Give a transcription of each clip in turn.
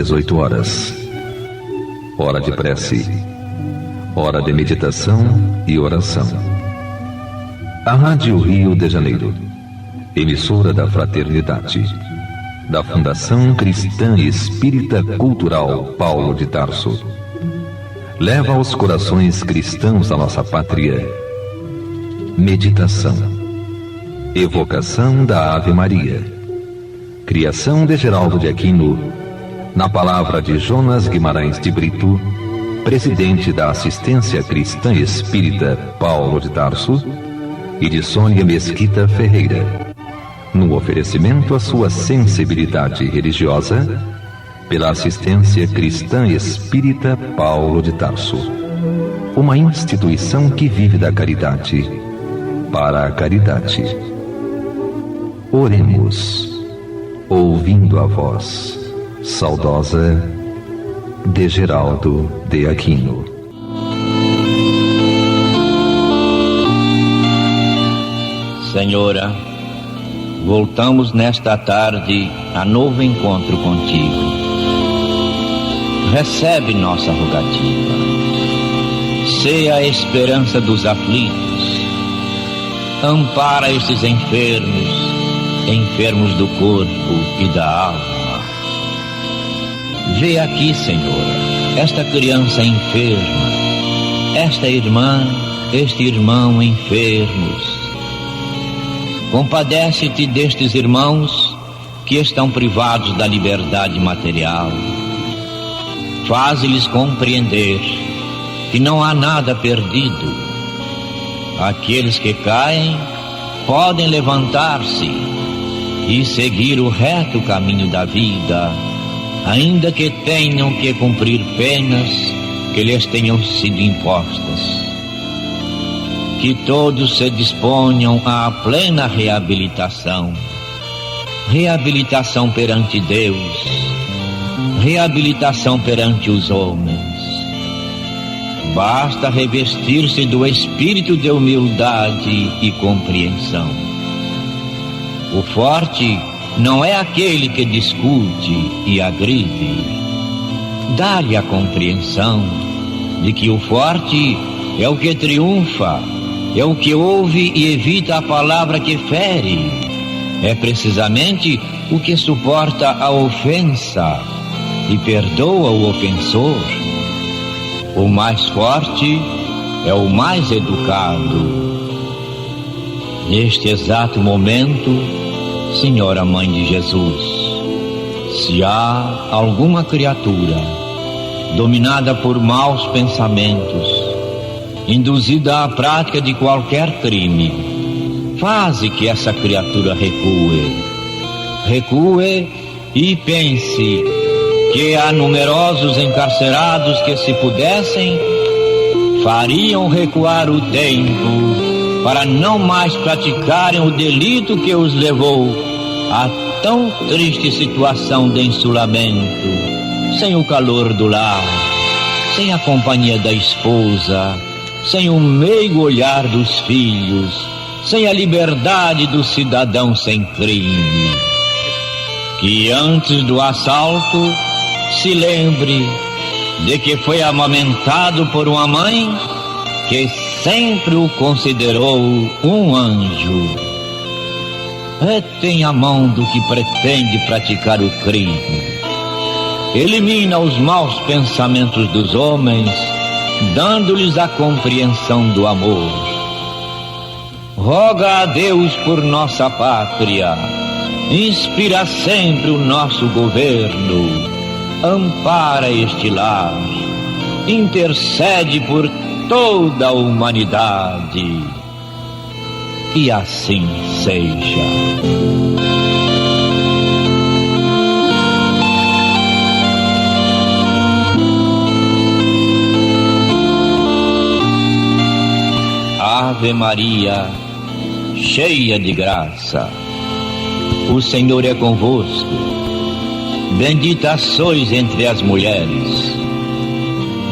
18 horas. Hora de prece, hora de meditação e oração. A Rádio Rio de Janeiro, emissora da Fraternidade, da Fundação Cristã Espírita Cultural Paulo de Tarso, leva aos corações cristãos da nossa pátria meditação, evocação da Ave Maria, criação de Geraldo de Aquino, na palavra de Jonas Guimarães de Brito, presidente da Assistência Cristã Espírita Paulo de Tarso, e de Sônia Mesquita Ferreira, no oferecimento à sua sensibilidade religiosa, pela Assistência Cristã Espírita Paulo de Tarso, uma instituição que vive da caridade, para a caridade. Oremos, ouvindo a voz saudosa de Geraldo de Aquino. Senhora, voltamos nesta tarde a novo encontro contigo. Recebe nossa rogativa. Seja a esperança dos aflitos. Ampara estes enfermos, enfermos do corpo e da alma. Vê aqui, Senhor, esta criança enferma, esta irmã, este irmão enfermos. Compadece-te destes irmãos que estão privados da liberdade material. Faz-lhes compreender que não há nada perdido. Aqueles que caem podem levantar-se e seguir o reto caminho da vida, ainda que tenham que cumprir penas que lhes tenham sido impostas. Que todos se disponham à plena reabilitação. Reabilitação perante Deus, reabilitação perante os homens. Basta revestir-se do espírito de humildade e compreensão. O forte não é aquele que discute e agride. Dá-lhe a compreensão de que o forte é o que triunfa, é o que ouve e evita a palavra que fere. É precisamente o que suporta a ofensa e perdoa o ofensor. O mais forte é o mais educado. Neste exato momento, Senhora Mãe de Jesus, se há alguma criatura dominada por maus pensamentos, induzida à prática de qualquer crime, faze que essa criatura recue. Recue e pense que há numerosos encarcerados que, se pudessem, fariam recuar o tempo para não mais praticarem o delito que os levou a tão triste situação de insulamento, sem o calor do lar, sem a companhia da esposa, sem o meigo olhar dos filhos, sem a liberdade do cidadão sem crime. Que antes do assalto se lembre de que foi amamentado por uma mãe que sempre o considerou um anjo. Retém a mão do que pretende praticar o crime. Elimina os maus pensamentos dos homens, dando-lhes a compreensão do amor. Roga a Deus por nossa pátria, inspira sempre o nosso governo, ampara este lar, intercede por toda a humanidade. Que assim seja. Ave Maria, cheia de graça, o Senhor é convosco. Bendita sois entre as mulheres.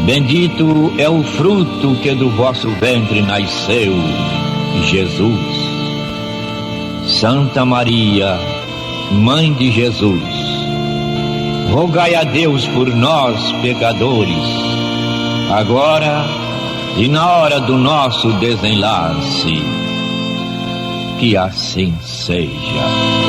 Bendito é o fruto que do vosso ventre nasceu, Jesus. Santa Maria, Mãe de Jesus, rogai a Deus por nós, pecadores, agora e na hora do nosso desenlace. Que assim seja.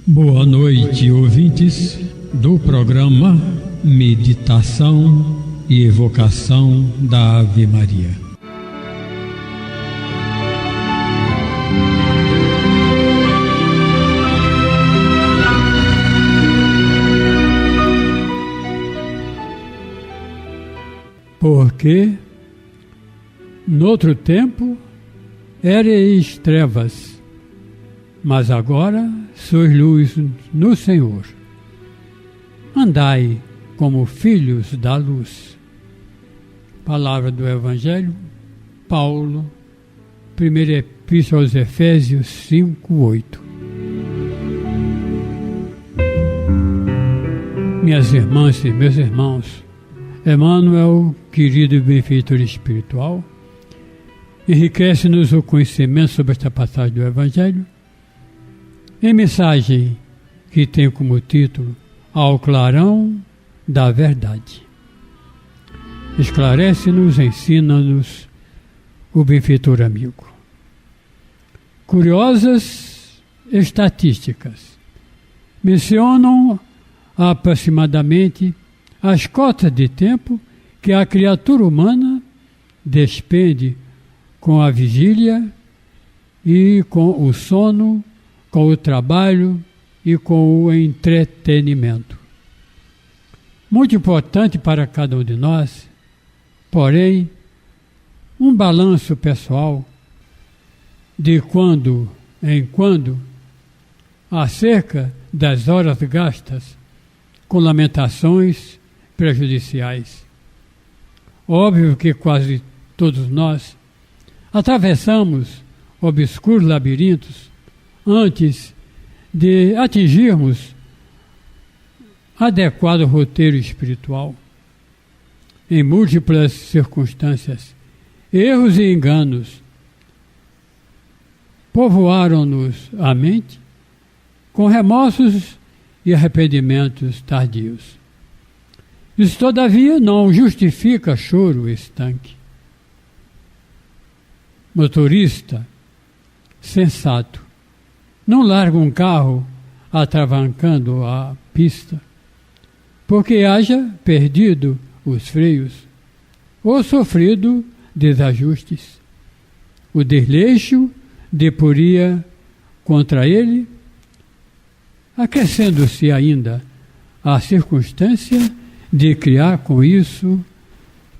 Boa noite, ouvintes do programa Meditação e Evocação da Ave Maria. Porque, noutro tempo, éreis trevas, mas agora sois luz no Senhor. Andai como filhos da luz. Palavra do Evangelho, Paulo, primeira Epístola aos Efésios 5:8. Minhas irmãs e meus irmãos, Emmanuel, querido e benfeitor espiritual, enriquece-nos o conhecimento sobre esta passagem do Evangelho, em mensagem que tem como título Ao Clarão da Verdade. Esclarece-nos, ensina-nos o benfeitor amigo. Curiosas estatísticas mencionam aproximadamente as cotas de tempo que a criatura humana despende com a vigília e com o sono, com o trabalho e com o entretenimento. Muito importante para cada um de nós, porém, um balanço pessoal de quando em quando acerca das horas gastas com lamentações prejudiciais. Óbvio que quase todos nós atravessamos obscuros labirintos antes de atingirmos adequado roteiro espiritual. Em múltiplas circunstâncias, erros e enganos povoaram-nos a mente com remorsos e arrependimentos tardios. Isso, todavia, não justifica choro estanque. Motorista sensato não larga um carro atravancando a pista, porque haja perdido os freios ou sofrido desajustes. O desleixo deporia contra ele, acrescendo-se ainda a circunstância de criar com isso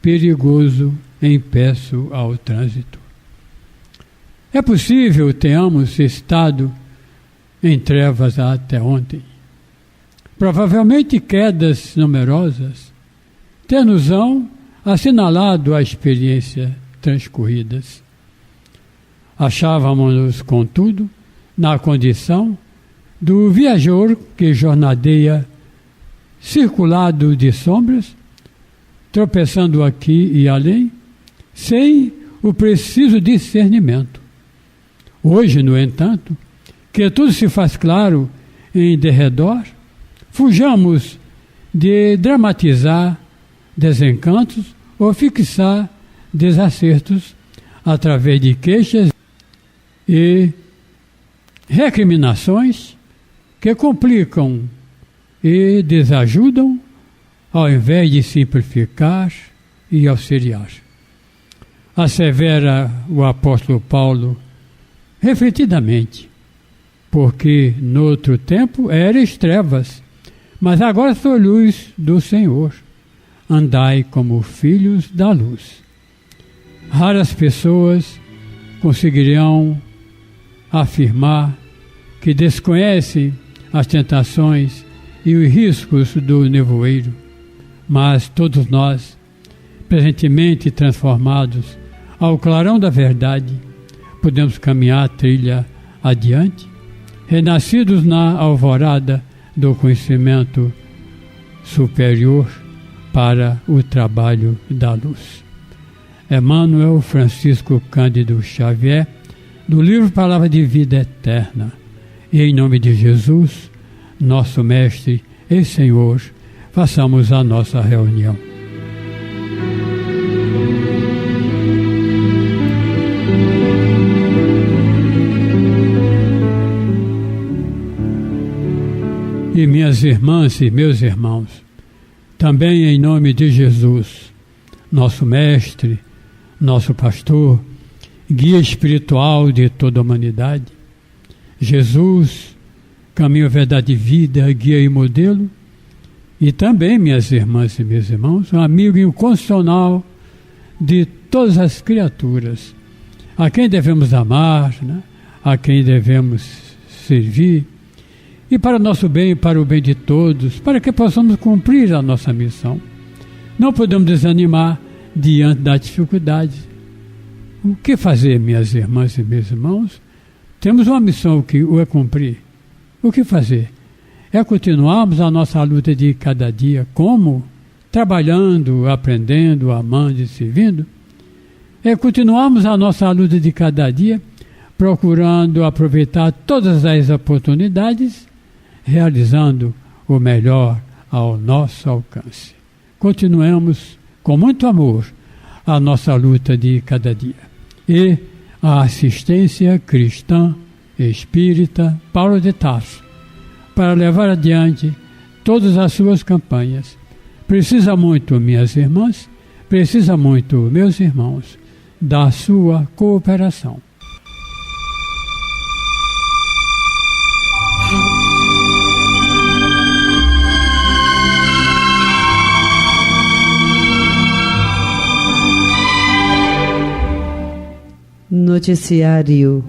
perigoso empeço ao trânsito. É possível tenhamos estado em trevas até ontem. Provavelmente quedas numerosas ter-nos-ão assinalado a experiência transcorridas. Achávamos-nos, contudo, na condição do viajor que jornadeia circulado de sombras, tropeçando aqui e além, sem o preciso discernimento. Hoje, no entanto, que tudo se faz claro em derredor, fujamos de dramatizar desencantos ou fixar desacertos através de queixas e recriminações que complicam e desajudam ao invés de simplificar e auxiliar. Assevera o apóstolo Paulo refletidamente, porque noutro tempo eres trevas, mas agora sou luz do Senhor. Andai como filhos da luz. Raras pessoas conseguirão afirmar que desconhecem as tentações e os riscos do nevoeiro, mas todos nós, presentemente transformados ao clarão da verdade, podemos caminhar a trilha adiante, renascidos na alvorada do conhecimento superior para o trabalho da luz. Emmanuel Francisco Cândido Xavier, do livro Palavra de Vida Eterna. E em nome de Jesus, nosso Mestre e Senhor, façamos a nossa reunião. E minhas irmãs e meus irmãos, também em nome de Jesus, nosso Mestre, nosso Pastor, guia espiritual de toda a humanidade, Jesus, caminho, verdade e vida, guia e modelo, e também, minhas irmãs e meus irmãos, um amigo incondicional de todas as criaturas, a quem devemos amar, né? A quem devemos servir, e para o nosso bem e para o bem de todos, para que possamos cumprir a nossa missão. Não podemos desanimar diante das dificuldades. O que fazer, minhas irmãs e meus irmãos? Temos uma missão que o é cumprir. O que fazer? É continuarmos a nossa luta de cada dia. Como? Trabalhando, aprendendo, amando e servindo. É continuarmos a nossa luta de cada dia, procurando aproveitar todas as oportunidades, realizando o melhor ao nosso alcance. Continuemos com muito amor a nossa luta de cada dia. E a assistência cristã espírita Paulo de Tarso, para levar adiante todas as suas campanhas, precisa muito, minhas irmãs, precisa muito, meus irmãos, da sua cooperação. Noticiário.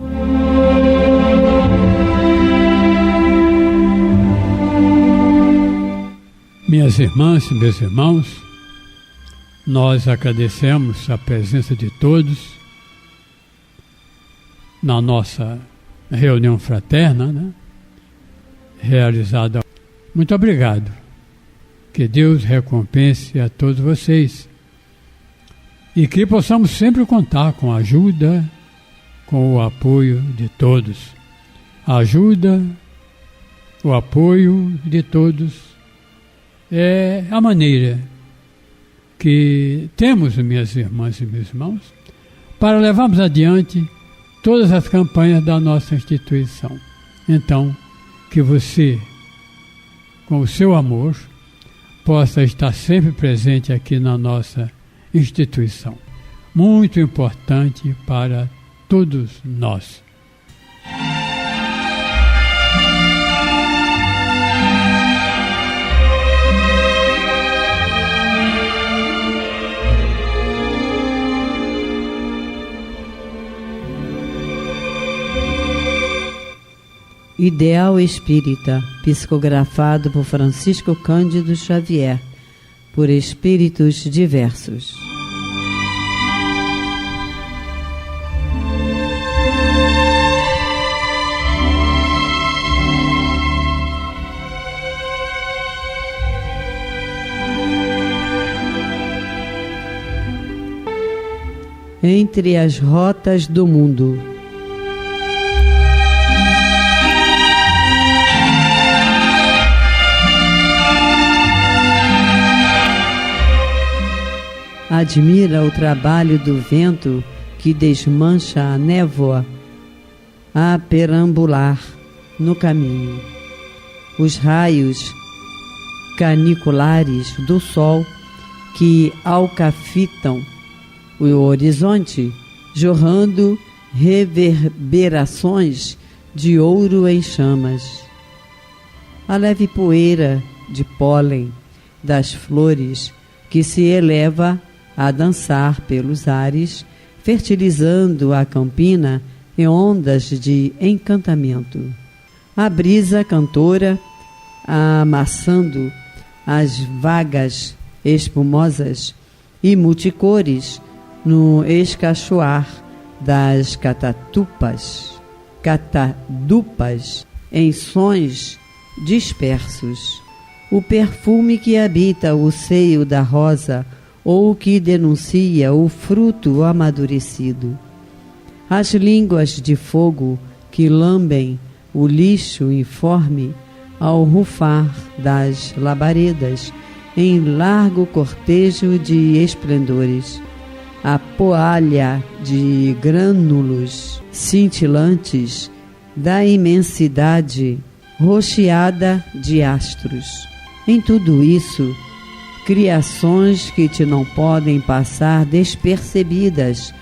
Minhas irmãs e meus irmãos, nós agradecemos a presença de todos na nossa reunião fraterna, né, realizada. Muito obrigado. Que Deus recompense a todos vocês. E que possamos sempre contar com a ajuda, com o apoio de todos. A ajuda, o apoio de todos é a maneira que temos, minhas irmãs e meus irmãos, para levarmos adiante todas as campanhas da nossa instituição. Então, que você, com o seu amor, possa estar sempre presente aqui na nossa instituição. Muito importante para todos nós. Ideal Espírita, psicografado por Francisco Cândido Xavier, por espíritos diversos. Entre as rotas do mundo. Admira o trabalho do vento que desmancha a névoa a perambular no caminho. Os raios caniculares do sol que alcafitam o horizonte, jorrando reverberações de ouro em chamas. A leve poeira de pólen das flores que se eleva a dançar pelos ares, fertilizando a campina em ondas de encantamento. A brisa cantora amassando as vagas espumosas e multicores no escachoar das catadupas em sons dispersos. O perfume que habita o seio da rosa ou que denuncia o fruto amadurecido. As línguas de fogo que lambem o lixo informe ao rufar das labaredas em largo cortejo de esplendores. A poalha de grânulos cintilantes da imensidade rocheada de astros. Em tudo isso, criações que te não podem passar despercebidas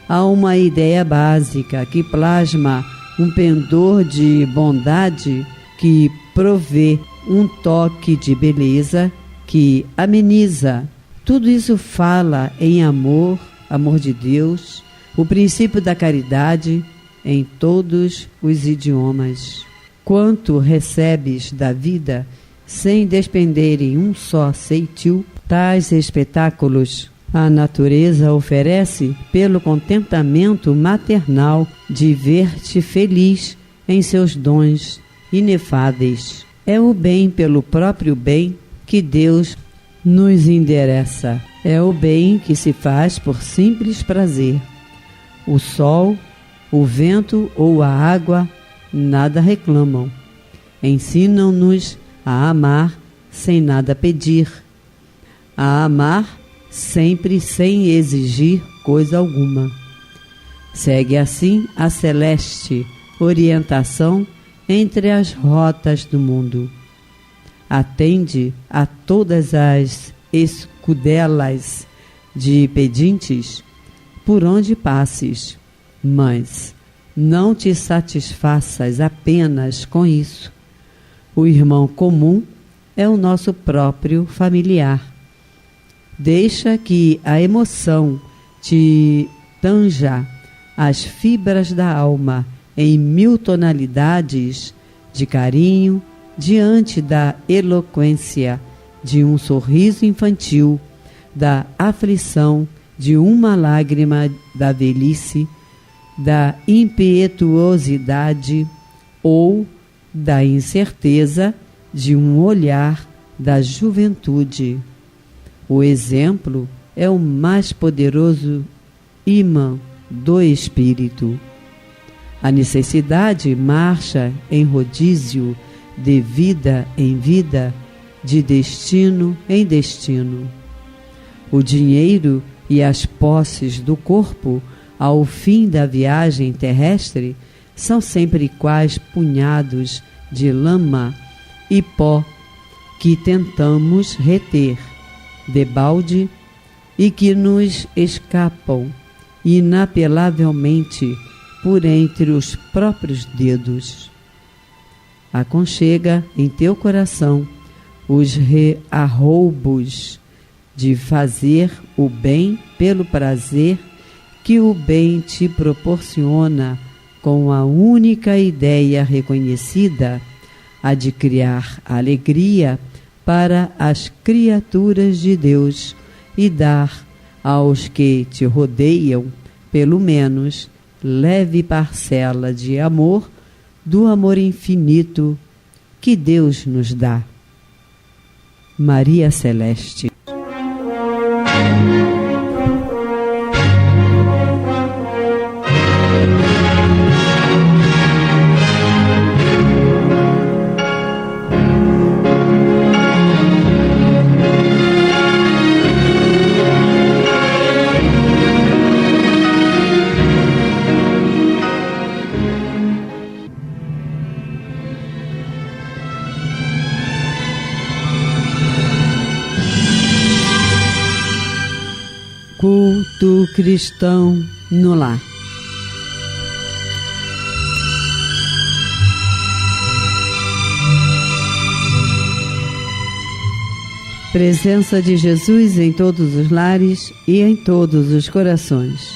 a uma ideia básica que plasma um pendor de bondade que provê um toque de beleza que ameniza. Tudo isso fala em amor, amor de Deus, o princípio da caridade em todos os idiomas. Quanto recebes da vida sem despender em um só ceitil, tais espetáculos a natureza oferece pelo contentamento maternal de ver-te feliz em seus dons inefáveis. É o bem pelo próprio bem que Deus nos endereça. É o bem que se faz por simples prazer. O sol, o vento ou a água nada reclamam. Ensinam-nos a amar sem nada pedir, a amar sempre sem exigir coisa alguma. Segue assim a celeste orientação entre as rotas do mundo. Atende a todas as escudelas de pedintes por onde passes, mas não te satisfaças apenas com isso. O irmão comum é o nosso próprio familiar. Deixa que a emoção te tanja as fibras da alma em 1000 tonalidades de carinho diante da eloquência de um sorriso infantil, da aflição de uma lágrima da velhice, da impetuosidade ou da incerteza de um olhar da juventude. O exemplo é o mais poderoso imã do espírito. A necessidade marcha em rodízio de vida em vida, de destino em destino. O dinheiro e as posses do corpo, ao fim da viagem terrestre, são sempre quais punhados de lama e pó que tentamos reter debalde e que nos escapam inapelavelmente por entre os próprios dedos. Aconchega em teu coração os arroubos de fazer o bem pelo prazer que o bem te proporciona, com a única ideia reconhecida, a de criar alegria para as criaturas de Deus e dar aos que te rodeiam, pelo menos, leve parcela de amor, do amor infinito que Deus nos dá. Maria Celeste. Culto cristão no lar. Presença de Jesus em todos os lares e em todos os corações.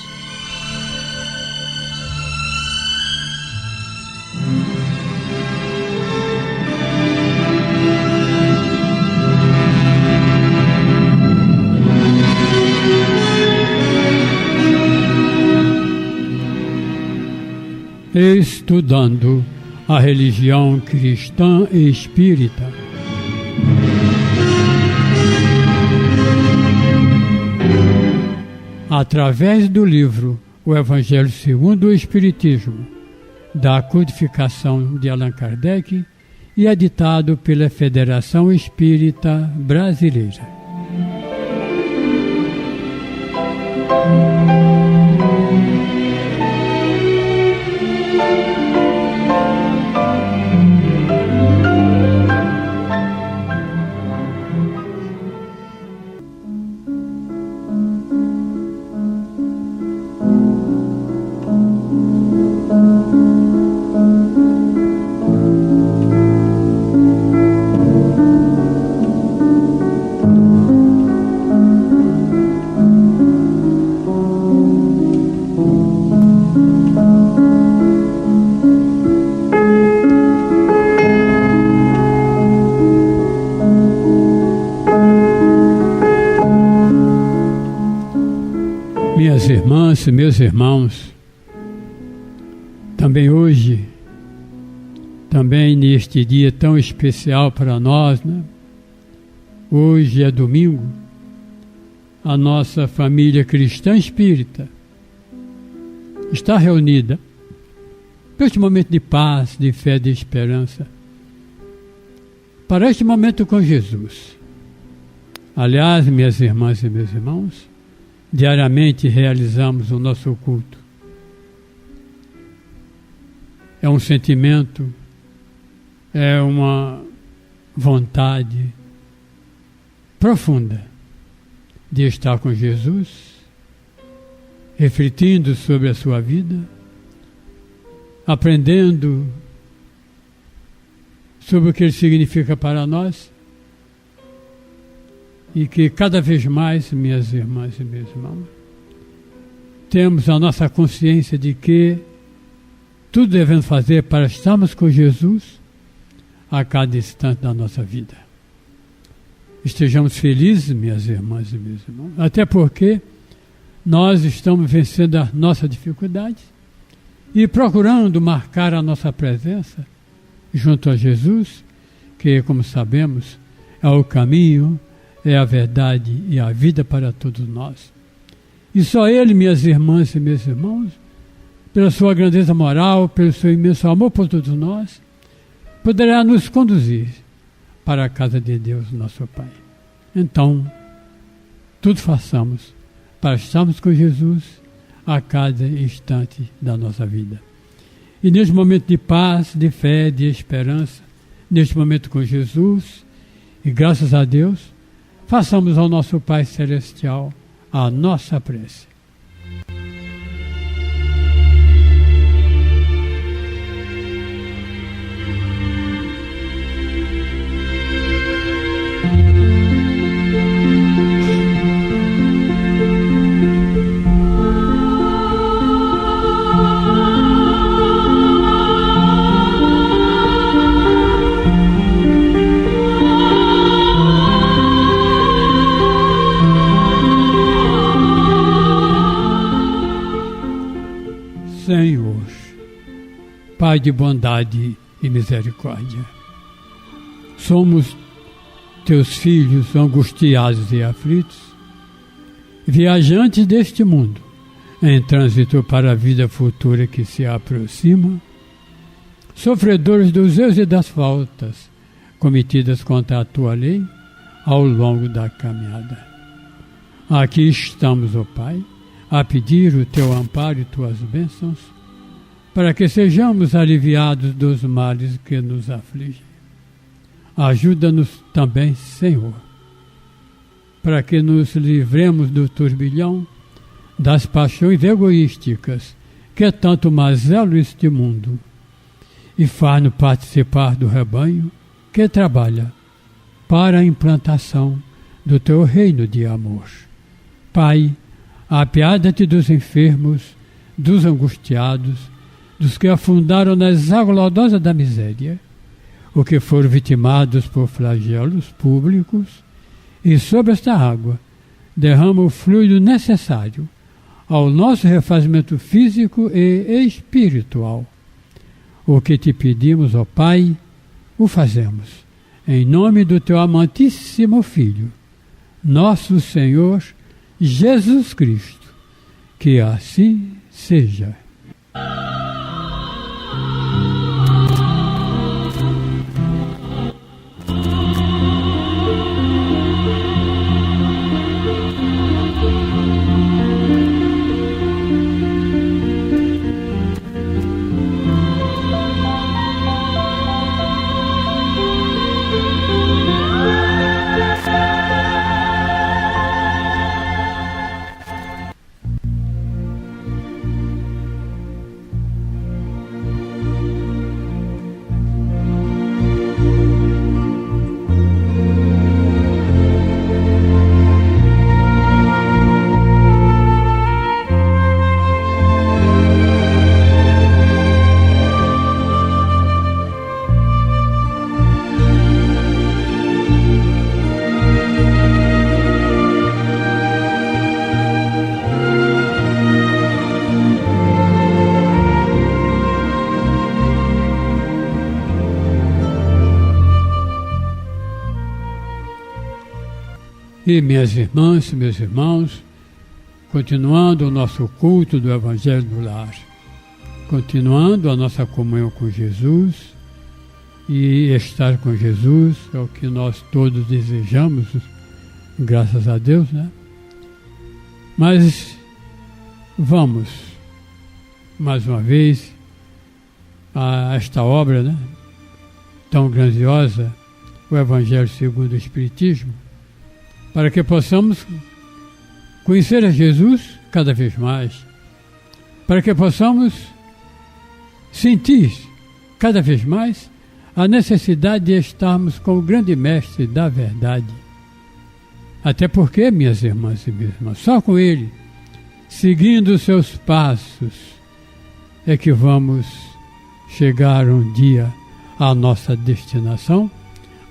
estudando a religião cristã e espírita. Através do livro O Evangelho segundo o Espiritismo, da codificação de Allan Kardec, e editado pela Federação Espírita Brasileira. Minhas irmãs e meus irmãos, também hoje, também neste dia tão especial para nós, né? Hoje é domingo, a nossa família cristã espírita está reunida para este momento de paz, de fé, de esperança, para este momento com Jesus. Aliás, minhas irmãs e meus irmãos, diariamente realizamos o nosso culto. É um sentimento, é uma vontade profunda de estar com Jesus, refletindo sobre a sua vida, aprendendo sobre o que ele significa para nós, e que cada vez mais, minhas irmãs e meus irmãos, temos a nossa consciência de que tudo devemos fazer para estarmos com Jesus a cada instante da nossa vida. Estejamos felizes, minhas irmãs e meus irmãos, até porque nós estamos vencendo as nossas dificuldades e procurando marcar a nossa presença junto a Jesus, que, como sabemos, é o caminho, é a verdade e a vida para todos nós. E só Ele, minhas irmãs e meus irmãos, pela sua grandeza moral, pelo seu imenso amor por todos nós, poderá nos conduzir para a casa de Deus, nosso Pai. Então, tudo façamos para estarmos com Jesus a cada instante da nossa vida. E neste momento de paz, de fé, de esperança, neste momento com Jesus, e graças a Deus, façamos ao nosso Pai Celestial a nossa prece. Senhor, Pai de bondade e misericórdia, somos teus filhos angustiados e aflitos, viajantes deste mundo, em trânsito para a vida futura que se aproxima, sofredores dos erros e das faltas cometidas contra a tua lei ao longo da caminhada. Aqui estamos, ó Pai, a pedir o teu amparo e tuas bênçãos, para que sejamos aliviados dos males que nos afligem. Ajuda-nos também, Senhor, para que nos livremos do turbilhão das paixões egoísticas que tanto mazela este mundo, e faz-nos participar do rebanho que trabalha para a implantação do teu reino de amor. Pai, apiada-te dos enfermos, dos angustiados, dos que afundaram nas águas lodosas da miséria, os que foram vitimados por flagelos públicos, e sobre esta água derrama o fluido necessário ao nosso refazimento físico e espiritual. o que te pedimos, ó Pai, o fazemos, em nome do teu amantíssimo Filho, nosso Senhor Jesus Cristo. Que assim seja. E minhas irmãs e meus irmãos, continuando o nosso culto do Evangelho do Lar, continuando a nossa comunhão com Jesus, e estar com Jesus é o que nós todos desejamos, graças a Deus, né? Mas vamos, mais uma vez, a esta obra, né, tão grandiosa, o Evangelho segundo o Espiritismo, para que possamos conhecer a Jesus cada vez mais, para que possamos sentir cada vez mais a necessidade de estarmos com o grande mestre da verdade. Até porque, minhas irmãs e meus irmãos, só com ele, seguindo os seus passos, é que vamos chegar um dia à nossa destinação,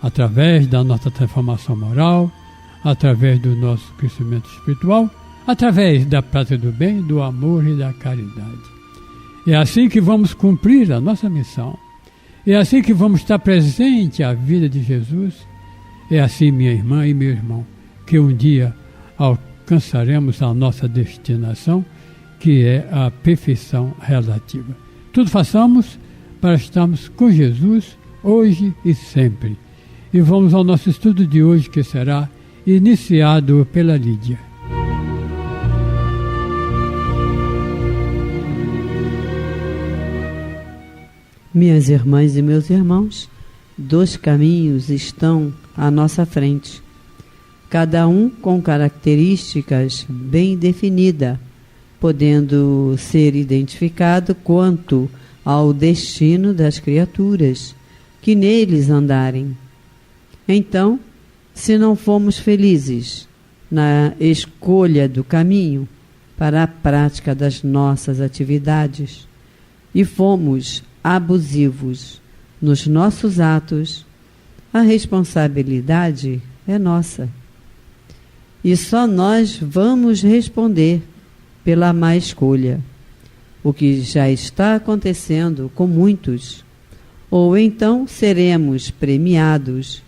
através da nossa transformação moral, através do nosso crescimento espiritual, através da prática do bem, do amor e da caridade. É assim que vamos cumprir a nossa missão. É assim que vamos estar presente à vida de Jesus. É assim, minha irmã e meu irmão, que um dia alcançaremos a nossa destinação, que é a perfeição relativa. Tudo façamos para estarmos com Jesus hoje e sempre. E vamos ao nosso estudo de hoje, que será iniciado pela Lídia. Minhas irmãs e meus irmãos, 2 caminhos estão à nossa frente, cada um com características bem definidas, podendo ser identificado quanto ao destino das criaturas que neles andarem. Então, se não fomos felizes na escolha do caminho para a prática das nossas atividades e fomos abusivos nos nossos atos, a responsabilidade é nossa. E só nós vamos responder pela má escolha, o que já está acontecendo com muitos, ou então seremos premiados,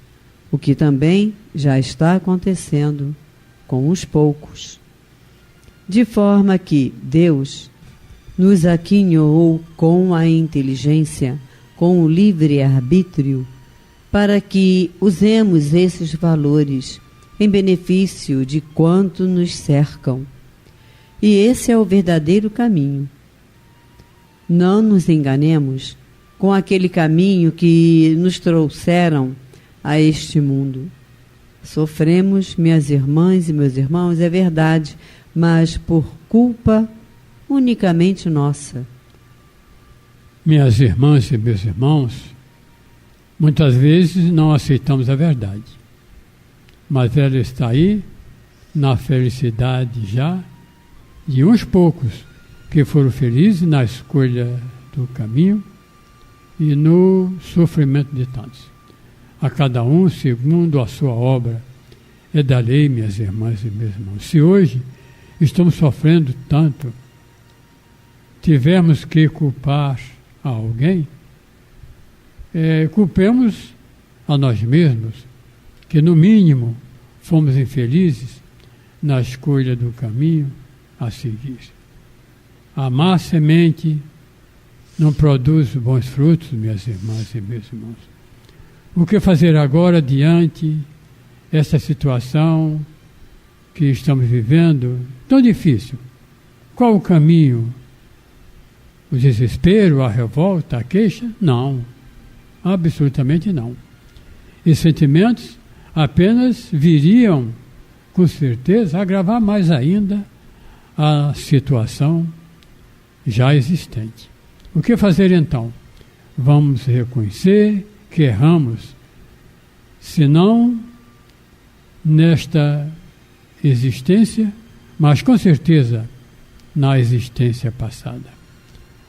o que também já está acontecendo com os poucos. De forma que Deus nos aquinhoou com a inteligência, com o livre-arbítrio, para que usemos esses valores em benefício de quanto nos cercam. E esse é o verdadeiro caminho. Não nos enganemos com aquele caminho que nos trouxeram a este mundo. Sofremos, minhas irmãs e meus irmãos, é verdade, mas por culpa unicamente nossa. Minhas irmãs e meus irmãos, muitas vezes não aceitamos a verdade, mas ela está aí na felicidade já de uns poucos que foram felizes na escolha do caminho e no sofrimento de tantos. A cada um segundo a sua obra. É da lei, minhas irmãs e meus irmãos. Se hoje estamos sofrendo tanto, tivermos que culpar a alguém, culpemos a nós mesmos, que no mínimo fomos infelizes na escolha do caminho a seguir. A má semente não produz bons frutos, minhas irmãs e meus irmãos. O que fazer agora diante essa situação que estamos vivendo tão difícil? Qual o caminho? O desespero, a revolta, a queixa? Não, absolutamente não. E sentimentos apenas viriam, com certeza, agravar mais ainda a situação já existente. O que fazer então? Vamos reconhecer que erramos, se não nesta existência, mas com certeza na existência passada.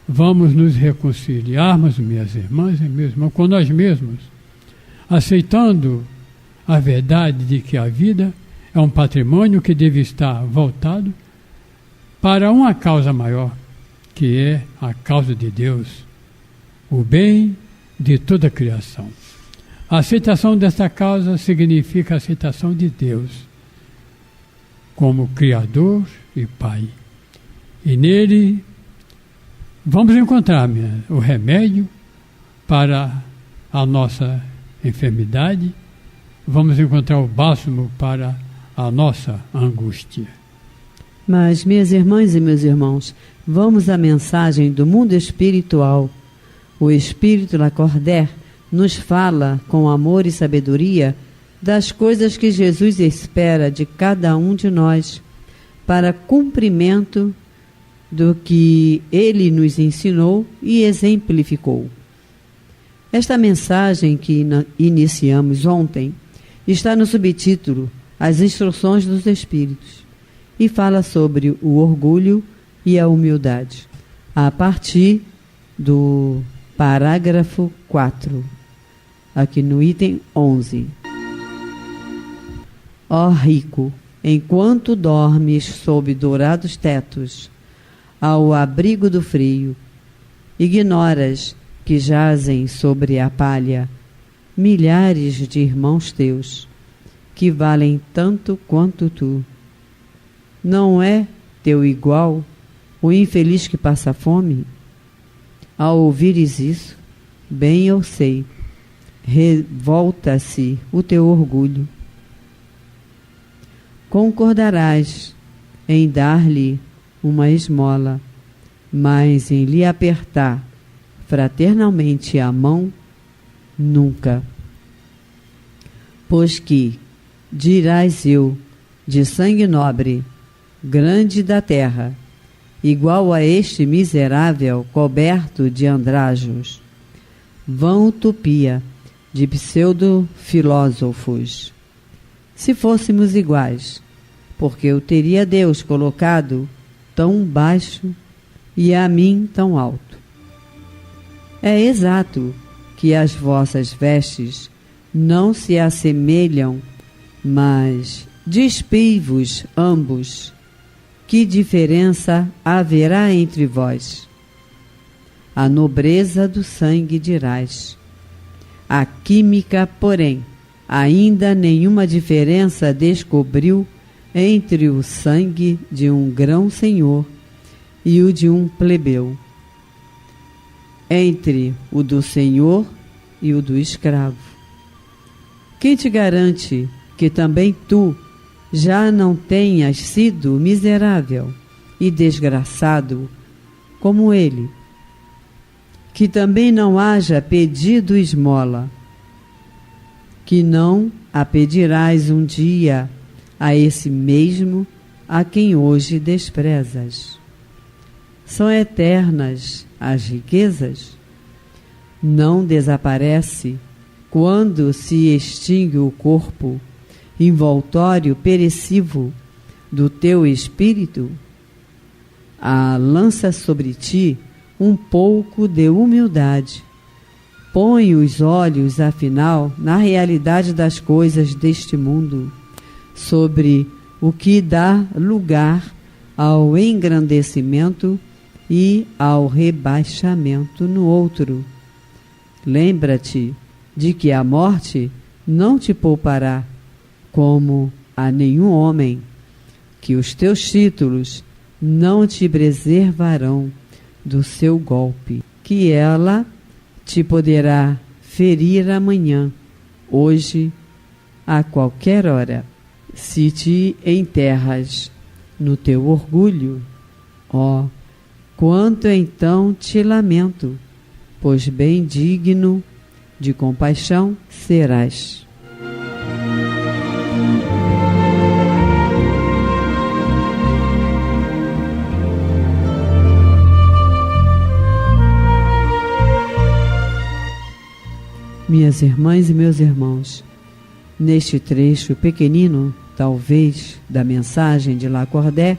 Vamos nos reconciliarmos, minhas irmãs e meus irmãos, com nós mesmos, aceitando a verdade de que a vida é um patrimônio que deve estar voltado para uma causa maior, que é a causa de Deus, o bem de toda a criação. A aceitação desta causa significa a aceitação de Deus como Criador e Pai. E nele vamos encontrar o remédio para a nossa enfermidade, vamos encontrar o bálsamo para a nossa angústia. Mas, minhas irmãs e meus irmãos, vamos à mensagem do mundo espiritual. O Espírito Lacordaire nos fala com amor e sabedoria das coisas que Jesus espera de cada um de nós para cumprimento do que ele nos ensinou e exemplificou. Esta mensagem que iniciamos ontem está no subtítulo As Instruções dos Espíritos e fala sobre o orgulho e a humildade, a partir do parágrafo 4, aqui no item 11. Ó rico, enquanto dormes sob dourados tetos, ao abrigo do frio, ignoras que jazem sobre a palha milhares de irmãos teus, que valem tanto quanto tu. Não é teu igual o infeliz que passa fome? Ao ouvires isso, bem eu sei, revolta-se o teu orgulho. Concordarás em dar-lhe uma esmola, mas em lhe apertar fraternalmente a mão, nunca. Pois que, dirás eu, de sangue nobre, grande da terra, igual a este miserável coberto de andrajos, vã utopia de pseudo-filósofos. Se fôssemos iguais, porque eu teria Deus colocado tão baixo e a mim tão alto. É exato que as vossas vestes não se assemelham, mas despei-vos ambos. Que diferença haverá entre vós? A nobreza do sangue dirás. A química, porém, ainda nenhuma diferença descobriu entre o sangue de um grão-senhor e o de um plebeu, entre o do senhor e o do escravo. Quem te garante que também tu já não tenhas sido miserável e desgraçado como ele, que também não haja pedido esmola, que não a pedirás um dia a esse mesmo a quem hoje desprezas. São eternas as riquezas? Não desaparece quando se extingue o corpo envoltório perecível do teu espírito? Lança sobre ti um pouco de humildade. Põe os olhos, afinal, na realidade das coisas deste mundo, sobre o que dá lugar ao engrandecimento e ao rebaixamento no outro. Lembra-te de que a morte não te poupará, como a nenhum homem, que os teus títulos não te preservarão do seu golpe, que ela te poderá ferir amanhã, hoje, a qualquer hora. Se te enterras no teu orgulho, ó, quanto então te lamento, pois bem digno de compaixão serás. Minhas irmãs e meus irmãos, neste trecho pequenino, talvez, da mensagem de Lacordaire,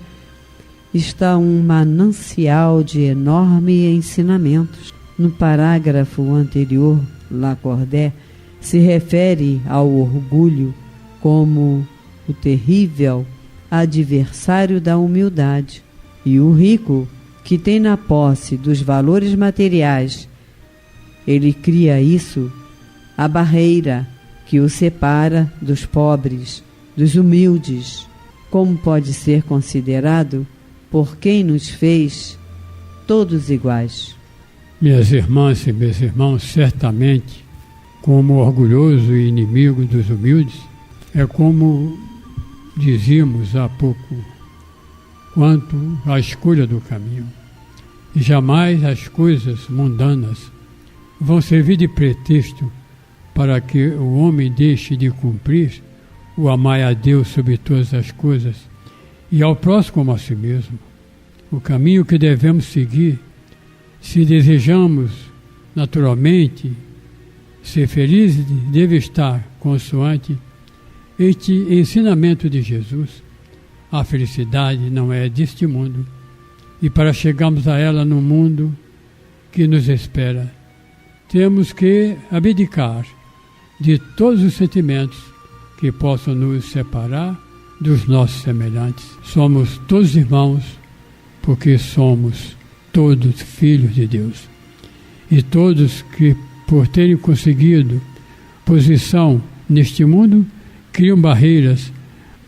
está um manancial de enorme ensinamentos. No parágrafo anterior, Lacordaire se refere ao orgulho como o terrível adversário da humildade, e o rico, que tem na posse dos valores materiais, ele cria isso, a barreira que o separa dos pobres, dos humildes, como pode ser considerado por quem nos fez todos iguais. Minhas irmãs e meus irmãos, certamente, como orgulhoso e inimigo dos humildes, é como dizíamos há pouco, quanto à escolha do caminho. E jamais as coisas mundanas vão servir de pretexto para que o homem deixe de cumprir o amar a Deus sobre todas as coisas e ao próximo como a si mesmo. O caminho que devemos seguir, se desejamos naturalmente ser felizes, deve estar consoante este ensinamento de Jesus. A felicidade não é deste mundo, e para chegarmos a ela no mundo que nos espera, temos que abdicar de todos os sentimentos que possam nos separar dos nossos semelhantes. Somos todos irmãos, porque somos todos filhos de Deus. E todos que, por terem conseguido posição neste mundo, criam barreiras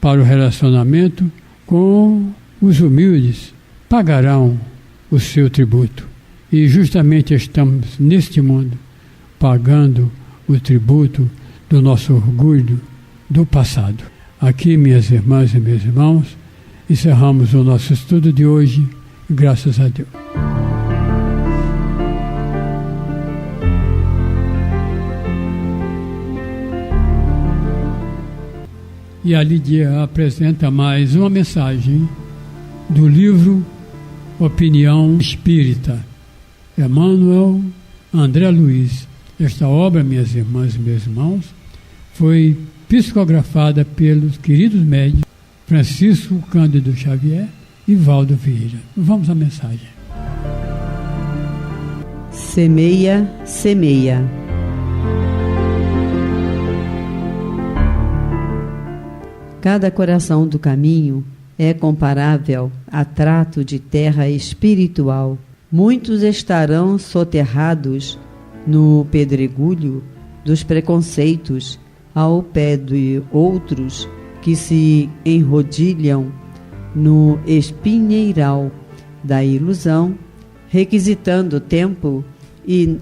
para o relacionamento com os humildes, pagarão o seu tributo. E justamente estamos neste mundo pagando o tributo do nosso orgulho do passado. Aqui, minhas irmãs e meus irmãos, encerramos o nosso estudo de hoje, graças a Deus. E a Lídia apresenta mais uma mensagem do livro Opinião Espírita, Emmanuel André Luiz. Esta obra, minhas irmãs e meus irmãos, foi psicografada pelos queridos médiuns Francisco Cândido Xavier e Valdo Vieira. Vamos à mensagem. Semeia, semeia. Cada coração do caminho é comparável a trato de terra espiritual. Muitos estarão soterrados no pedregulho dos preconceitos, ao pé de outros que se enrodilham no espinheiral da ilusão, requisitando tempo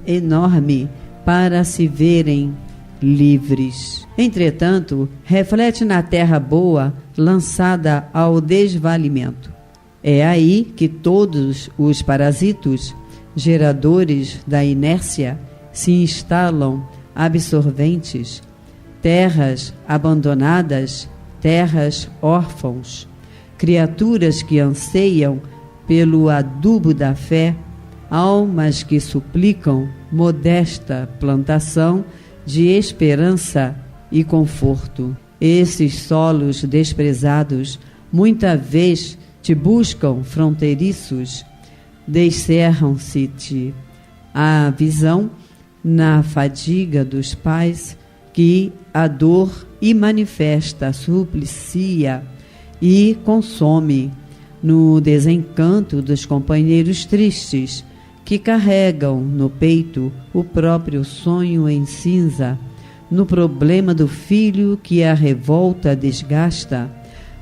enorme para se verem livres. Entretanto, reflete na terra boa lançada ao desvalimento. É aí que todos os parasitos, geradores da inércia, se instalam absorventes, terras abandonadas, terras órfãos, criaturas que anseiam pelo adubo da fé, almas que suplicam modesta plantação de esperança e conforto. Esses solos desprezados muita vez te buscam fronteiriços, descerram-se-te a visão na fadiga dos pais que a dor e manifesta suplicia e consome, no desencanto dos companheiros tristes que carregam no peito o próprio sonho em cinza, no problema do filho que a revolta desgasta,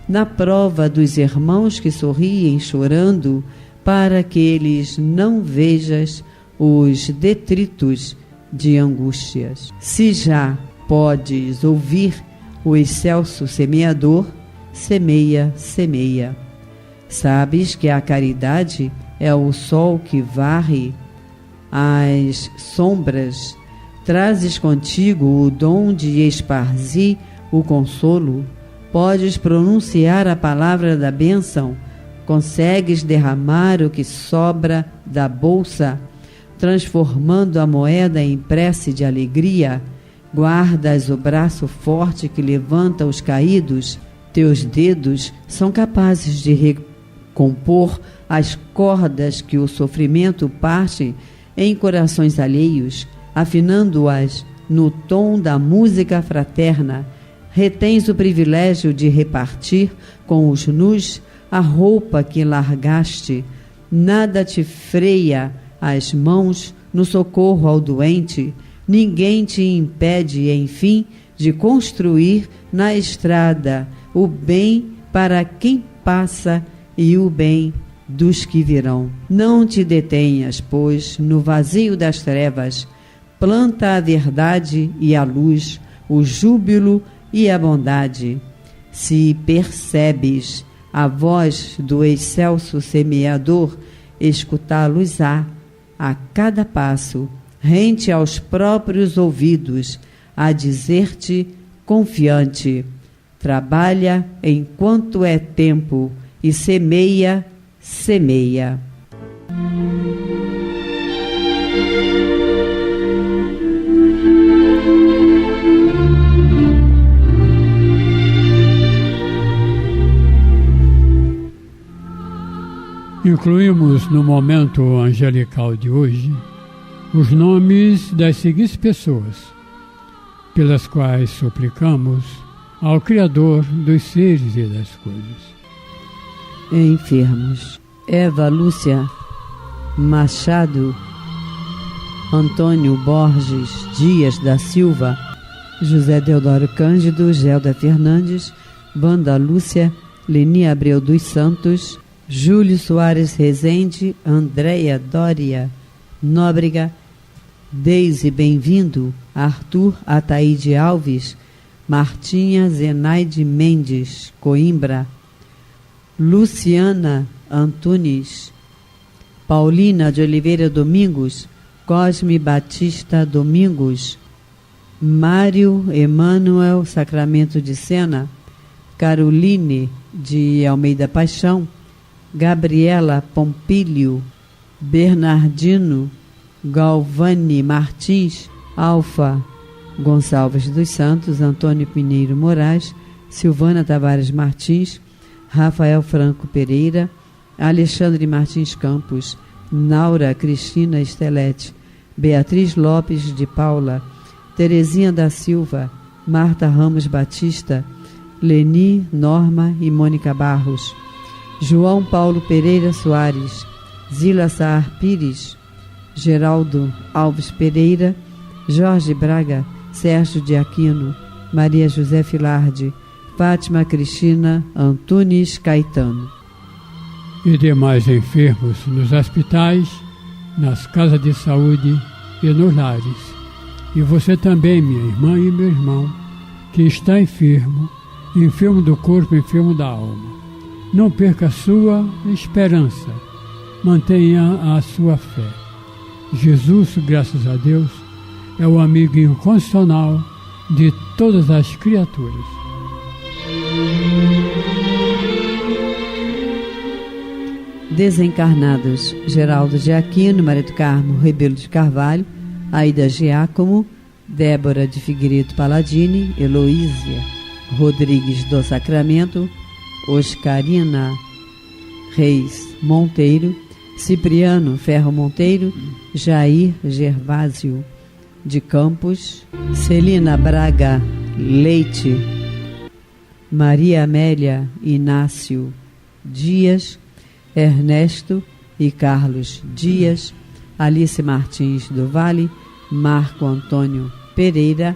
na prova dos irmãos que sorriem chorando, para que eles não vejas os detritos de angústias. Se já podes ouvir o excelso semeador, semeia, semeia. Sabes que a caridade é o sol que varre as sombras. Trazes contigo o dom de esparzir o consolo. Podes pronunciar a palavra da bênção. Consegues derramar o que sobra da bolsa, transformando a moeda em prece de alegria. Guardas o braço forte que levanta os caídos. Teus dedos são capazes de recompor as cordas que o sofrimento parte em corações alheios, afinando-as no tom da música fraterna. Retens o privilégio de repartir com os nus a roupa que largaste. Nada te freia as mãos no socorro ao doente. Ninguém te impede, enfim, de construir na estrada o bem para quem passa e o bem dos que virão. Não te detenhas, pois, no vazio das trevas. Planta a verdade e a luz, o júbilo e a bondade. Se percebes a voz do excelso semeador, escutá-los-á a cada passo, rente aos próprios ouvidos, a dizer-te confiante: trabalha enquanto é tempo e semeia, semeia. Incluímos no momento angelical de hoje os nomes das seguintes pessoas, pelas quais suplicamos ao Criador dos seres e das coisas. Enfermos: Eva Lúcia Machado, Antônio Borges Dias da Silva, José Deodoro Cândido, Gelda Fernandes, Wanda Lúcia, Leni Abreu dos Santos, Júlio Soares Rezende, Andréia Dória Nóbrega, Deise Bem-vindo, Arthur Ataíde Alves, Martinha Zenaide Mendes Coimbra, Luciana Antunes, Paulina de Oliveira Domingos, Cosme Batista Domingos, Mário Emanuel Sacramento de Sena, Caroline de Almeida Paixão, Gabriela Pompílio, Bernardino Galvani Martins, Alfa Gonçalves dos Santos, Antônio Pinheiro Moraes, Silvana Tavares Martins, Rafael Franco Pereira, Alexandre Martins Campos, Naura Cristina Estelete, Beatriz Lopes de Paula, Terezinha da Silva, Marta Ramos Batista, Leni, Norma e Mônica Barros, João Paulo Pereira Soares, Zila Saar Pires, Geraldo Alves Pereira, Jorge Braga, Sérgio de Aquino, Maria José Filardi, Fátima Cristina Antunes Caetano. E demais enfermos nos hospitais, nas casas de saúde e nos lares. E você também, minha irmã e meu irmão, que está enfermo, enfermo do corpo, enfermo da alma. Não perca a sua esperança, mantenha a sua fé. Jesus, graças a Deus, é o amigo incondicional de todas as criaturas. Desencarnados: Geraldo de Aquino, Maria do Carmo Rebelo de Carvalho, Aida Giacomo, Débora de Figueiredo Palladini, Heloísia Rodrigues do Sacramento, Oscarina Reis Monteiro, Cipriano Ferro Monteiro, Jair Gervásio de Campos, Celina Braga Leite, Maria Amélia Inácio Dias, Ernesto e Carlos Dias, Alice Martins do Vale, Marco Antônio Pereira,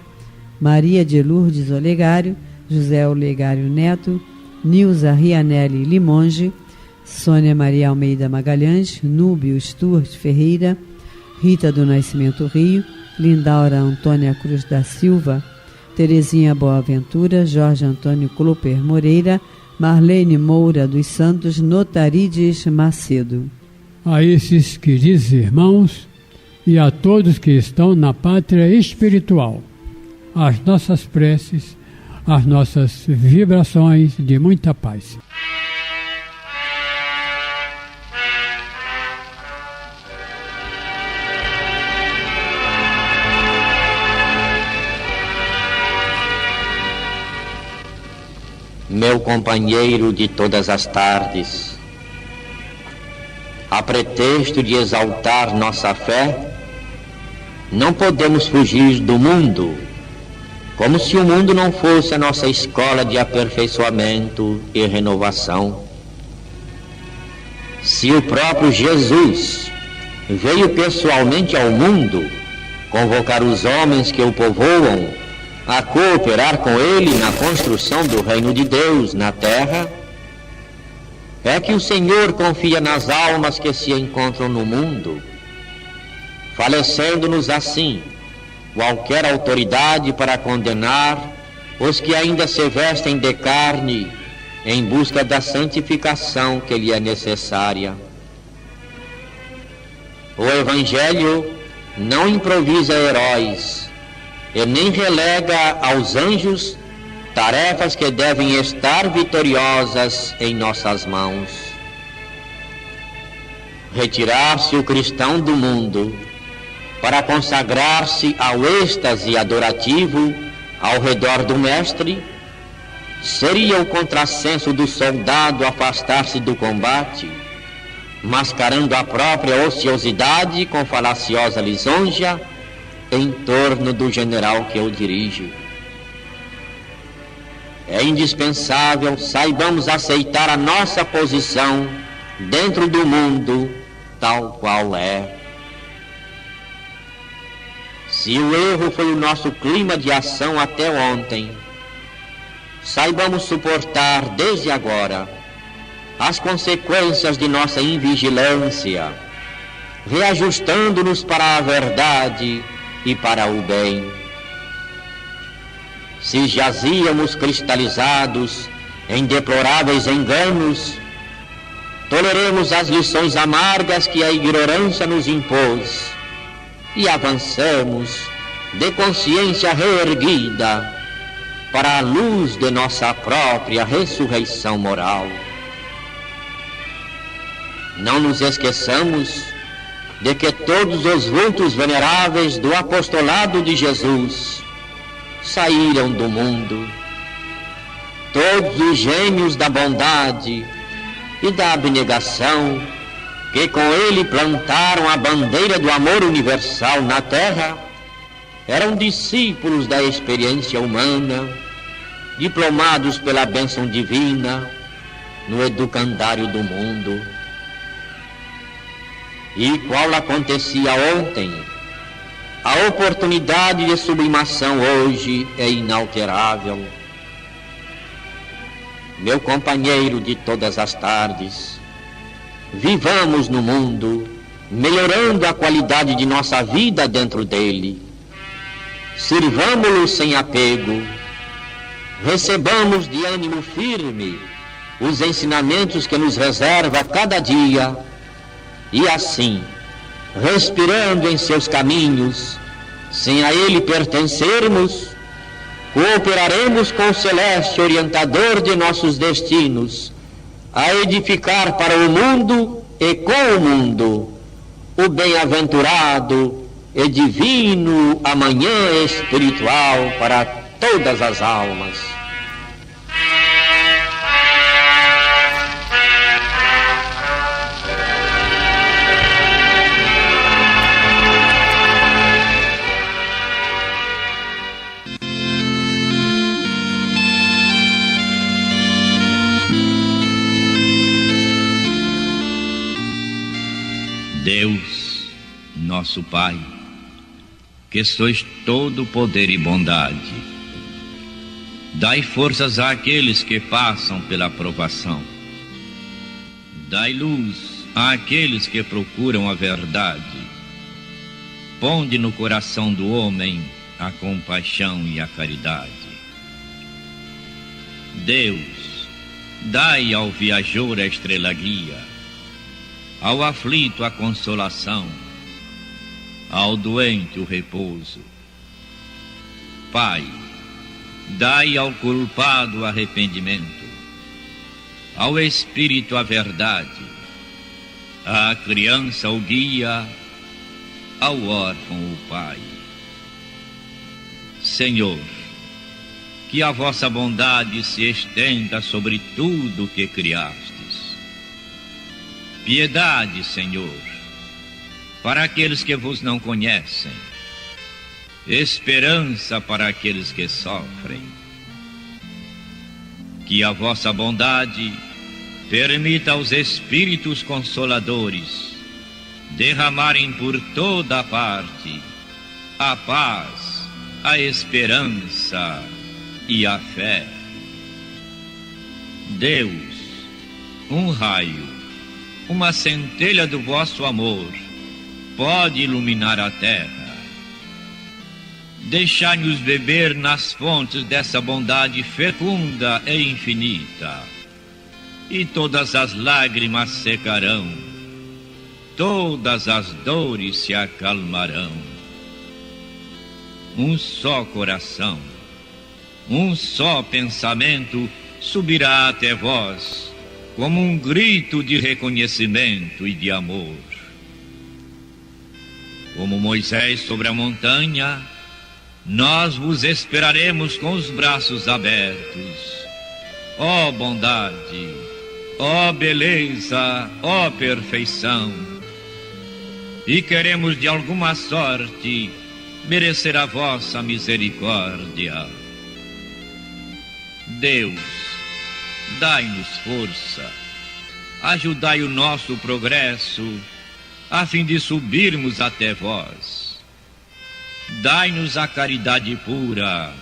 Maria de Lourdes Olegário, José Olegário Neto, Nilza Rianelli Limonge, Sônia Maria Almeida Magalhães, Núbio Stuart Ferreira, Rita do Nascimento Rio, Lindaura Antônia Cruz da Silva, Terezinha Boaventura, Jorge Antônio Cloper Moreira, Marlene Moura dos Santos, Notarides Macedo. A esses queridos irmãos e a todos que estão na pátria espiritual, as nossas preces, as nossas vibrações de muita paz. Meu companheiro de todas as tardes, a pretexto de exaltar nossa fé, não podemos fugir do mundo, como se o mundo não fosse a nossa escola de aperfeiçoamento e renovação. Se o próprio Jesus veio pessoalmente ao mundo convocar os homens que o povoam a cooperar com ele na construção do reino de Deus na terra, é que o Senhor confia nas almas que se encontram no mundo, falecendo-nos assim qualquer autoridade para condenar os que ainda se vestem de carne em busca da santificação que lhe é necessária. O Evangelho não improvisa heróis e nem relega aos anjos tarefas que devem estar vitoriosas em nossas mãos. Retirar-se o cristão do mundo para consagrar-se ao êxtase adorativo ao redor do Mestre seria o contrassenso do soldado afastar-se do combate, mascarando a própria ociosidade com falaciosa lisonja em torno do general que o dirige. É indispensável saibamos aceitar a nossa posição dentro do mundo tal qual é. Se o erro foi o nosso clima de ação até ontem, saibamos suportar desde agora as consequências de nossa invigilância, reajustando-nos para a verdade e para o bem. Se jazíamos cristalizados em deploráveis enganos, toleremos as lições amargas que a ignorância nos impôs e avançamos de consciência reerguida para a luz de nossa própria ressurreição moral. Não nos esqueçamos de que todos os vultos veneráveis do apostolado de Jesus saíram do mundo. Todos os gênios da bondade e da abnegação que com ele plantaram a bandeira do amor universal na terra eram discípulos da experiência humana, diplomados pela bênção divina no educandário do mundo. E qual acontecia ontem, a oportunidade de sublimação hoje é inalterável. Meu companheiro de todas as tardes, vivamos no mundo, melhorando a qualidade de nossa vida dentro dele. Sirvamo-lo sem apego, recebamos de ânimo firme os ensinamentos que nos reserva cada dia, e assim, respirando em seus caminhos, sem a ele pertencermos, cooperaremos com o celeste orientador de nossos destinos, a edificar para o mundo e com o mundo o bem-aventurado e divino amanhã espiritual para todas as almas. nosso Pai, que sois todo poder e bondade, dai forças àqueles que passam pela provação, dai luz àqueles que procuram a verdade, ponde no coração do homem a compaixão e a caridade. Deus, dai ao viajor a estrela guia, ao aflito a consolação, ao doente o repouso. Pai, dai ao culpado o arrependimento, ao espírito a verdade, à criança o guia, ao órfão o Pai. Senhor, que a vossa bondade se estenda sobre tudo o que criastes. Piedade, Senhor, para aqueles que vos não conhecem, esperança para aqueles que sofrem. Que a vossa bondade permita aos Espíritos Consoladores derramarem por toda a parte a paz, a esperança e a fé. Deus, um raio, uma centelha do vosso amor pode iluminar a terra. Deixai-nos beber nas fontes dessa bondade fecunda e infinita, e todas as lágrimas secarão, todas as dores se acalmarão. Um só coração, um só pensamento subirá até vós, como um grito de reconhecimento e de amor. Como Moisés sobre a montanha, nós vos esperaremos com os braços abertos. Ó bondade, ó beleza, ó perfeição! E queremos de alguma sorte merecer a vossa misericórdia. Deus, dai-nos força, ajudai o nosso progresso, a fim de subirmos até vós. Dai-nos a caridade pura,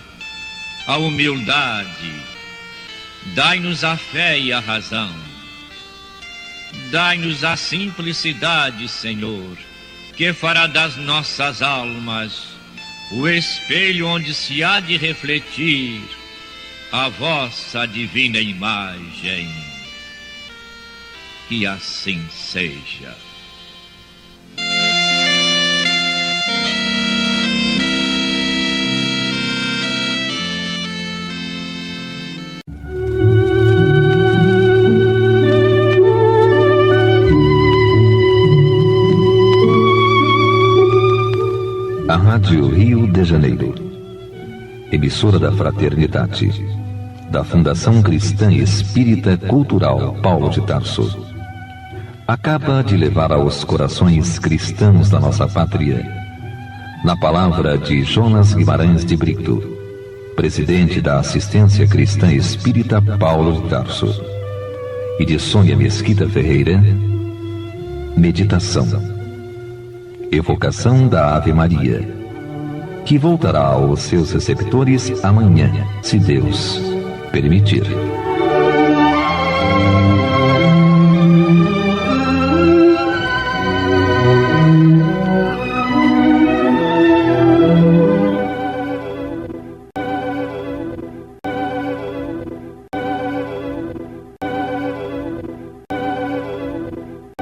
a humildade, dai-nos a fé e a razão. Dai-nos a simplicidade, Senhor, que fará das nossas almas o espelho onde se há de refletir a vossa divina imagem. Que assim seja. A Rádio Rio de Janeiro, emissora da Fraternidade, da Fundação Cristã Espírita Cultural Paulo de Tarso, acaba de levar aos corações cristãos da nossa pátria, na palavra de Jonas Guimarães de Brito, presidente da Assistência Cristã Espírita Paulo de Tarso, e de Sônia Mesquita Ferreira, meditação. Evocação da Ave Maria, que voltará aos seus receptores amanhã, se Deus permitir.